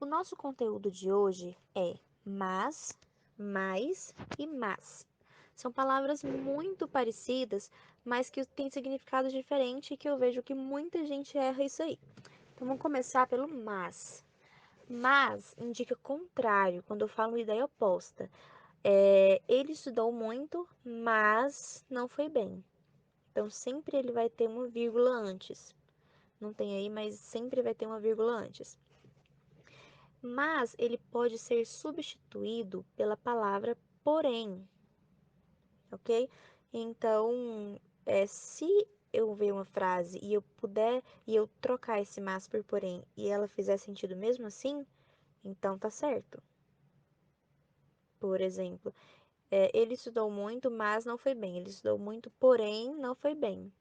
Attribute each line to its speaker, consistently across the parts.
Speaker 1: O nosso conteúdo de hoje é mas, mais e mas. São palavras muito parecidas, mas que têm significados diferentes e que eu vejo que muita gente erra isso aí. Então vamos começar pelo mas. Mas indica contrário, quando eu falo ideia oposta. Ele estudou muito, mas não foi bem. Então sempre ele vai ter uma vírgula antes. Não tem aí, mas sempre vai ter uma vírgula antes. Mas ele pode ser substituído pela palavra porém, ok? Então, se eu ver uma frase e eu puder e eu trocar esse mas por porém e ela fizer sentido mesmo assim, então tá certo. Por exemplo, ele estudou muito, mas não foi bem. Ele estudou muito, porém não foi bem.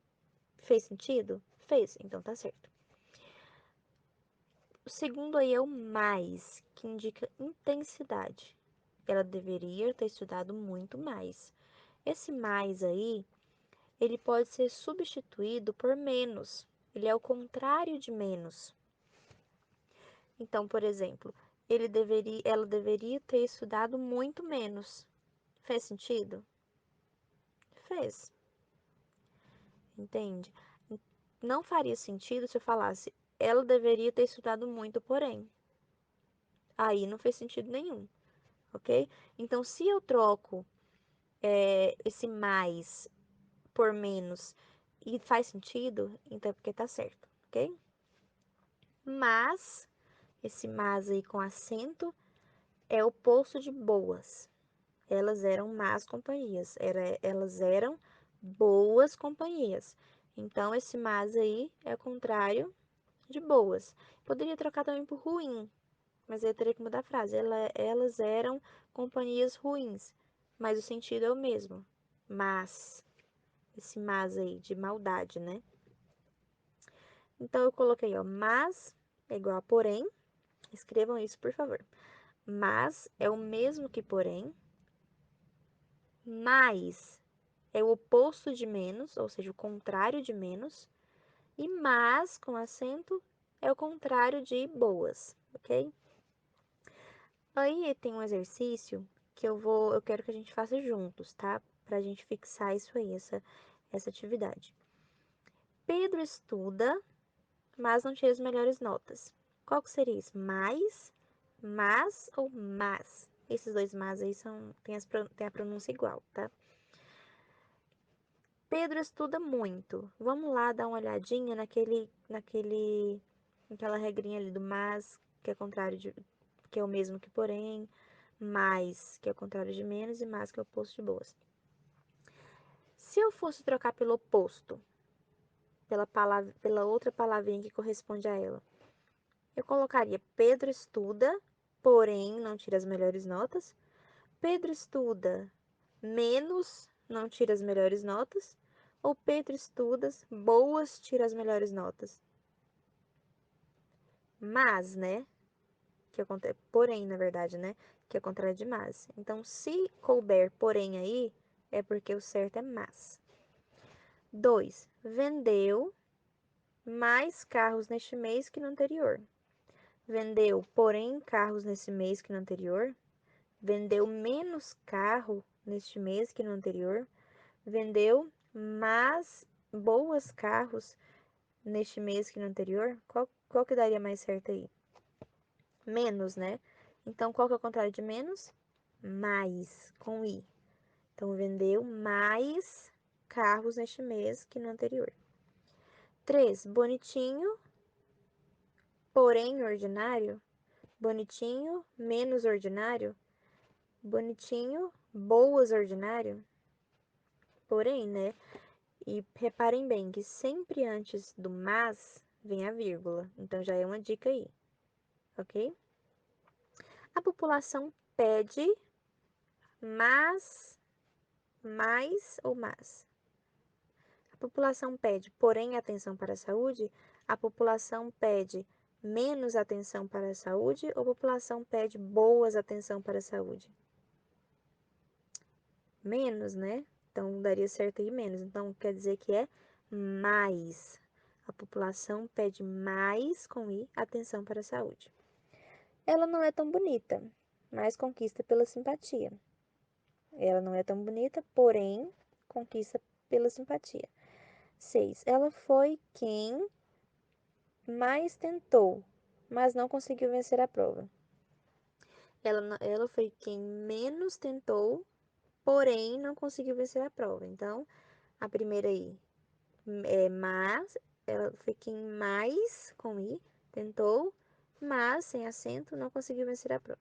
Speaker 1: Fez sentido? Fez, então tá certo. O segundo aí é o mais, que indica intensidade. Ela deveria ter estudado muito mais. Esse mais aí, ele pode ser substituído por menos. Ele é o contrário de menos. Então, por exemplo, ela deveria ter estudado muito menos. Fez sentido? Fez, entende? Não faria sentido se eu falasse ela deveria ter estudado muito, porém. Aí não fez sentido nenhum, ok? Então, se eu troco esse mais por menos e faz sentido, então é porque tá certo, ok? Mas, esse mas aí com acento é o oposto de boas. Elas eram más companhias, elas eram boas companhias. Então, esse mas aí é o contrário de boas. Poderia trocar também por ruim, mas aí eu teria que mudar a frase. Elas eram companhias ruins, mas o sentido é o mesmo. Mas, esse mas aí de maldade, né? Então, eu coloquei, ó, mas é igual a porém. Escrevam isso, por favor. Mas é o mesmo que porém. Mais é o oposto de menos, ou seja, o contrário de menos. E mas, com acento, é o contrário de boas, ok? Aí tem um exercício que eu quero que a gente faça juntos, tá? Pra gente fixar isso aí, essa atividade. Pedro estuda, mas não tira as melhores notas. Qual que seria isso? Mais, mas ou mas? Esses dois mas aí tem a pronúncia igual, tá? Pedro estuda muito. Vamos lá dar uma olhadinha naquela regrinha ali do mas, que é contrário que é o mesmo que porém, mais, que é o contrário de menos, e mais, que é o oposto de boas. Se eu fosse trocar pelo oposto, pela outra palavrinha que corresponde a ela, eu colocaria Pedro estuda, porém não tira as melhores notas. Pedro estuda menos, não tira as melhores notas. Ou Pedro estuda boas, tira as melhores notas. Mas, né? Porém, na verdade, né? Que é o contrário de mas. Então, se couber porém aí, é porque o certo é mas. 2. Vendeu mais carros neste mês que no anterior. Vendeu, porém, carros nesse mês que no anterior. Vendeu menos carro neste mês que no anterior. Vendeu mais boas carros neste mês que no anterior. Qual que daria mais certo aí? Menos, né? Então, qual que é o contrário de menos? Mais, com i. Então, vendeu mais carros neste mês que no anterior. 3. Bonitinho, porém ordinário. Bonitinho, menos ordinário. Bonitinho, boas ordinário. Porém, né? E reparem bem que sempre antes do mas vem a vírgula. Então, já é uma dica aí, ok? A população pede mas, mais ou mas. A população pede, porém, atenção para a saúde. A população pede menos atenção para a saúde ou a população pede boas atenção para a saúde? Menos, né? Então, daria certo aí menos. Então, quer dizer que é mais. A população pede mais, com i, atenção para a saúde. Ela não é tão bonita, mas conquista pela simpatia. Ela não é tão bonita, porém conquista pela simpatia. 6. Ela foi quem mais tentou, mas não conseguiu vencer a prova. Ela foi quem menos tentou, porém não conseguiu vencer a prova. Então, a primeira aí é mas, ela foi quem mais, com i, tentou, mas, sem acento, não conseguiu vencer a prova.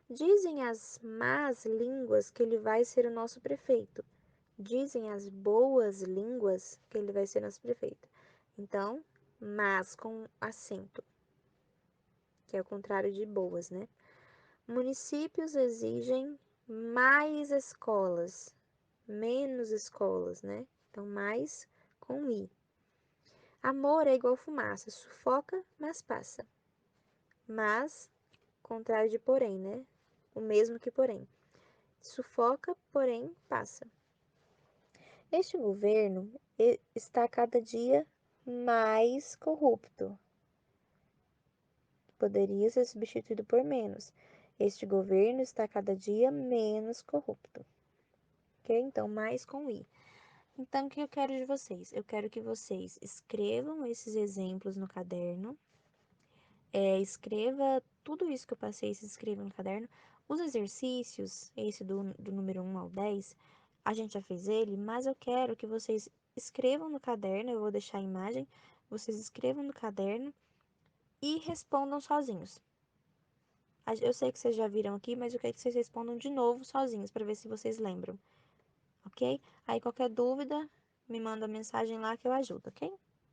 Speaker 1: Dizem as más línguas que ele vai ser o nosso prefeito. Dizem as boas línguas que ele vai ser nosso prefeito. Então, mas com acento, que é o contrário de boas, né? Municípios exigem mais escolas, menos escolas, né? Então, mais com i. Amor é igual fumaça, sufoca, mas passa. Mas, contrário de porém, né? O mesmo que porém. Sufoca, porém passa. Este governo está cada dia mais corrupto. Poderia ser substituído por menos. Este governo está cada dia menos corrupto. Ok? Então, mais com i. Então, o que eu quero de vocês? Eu quero que vocês escrevam esses exemplos no caderno. Escreva tudo isso que eu passei, se escreva no caderno. Os exercícios, esse do número 1 ao 10, a gente já fez ele, mas eu quero que vocês escrevam no caderno, eu vou deixar a imagem, vocês escrevam no caderno e respondam sozinhos. Eu sei que vocês já viram aqui, mas eu quero que vocês respondam de novo sozinhos, para ver se vocês lembram, ok? Aí qualquer dúvida, me manda mensagem lá que eu ajudo, ok?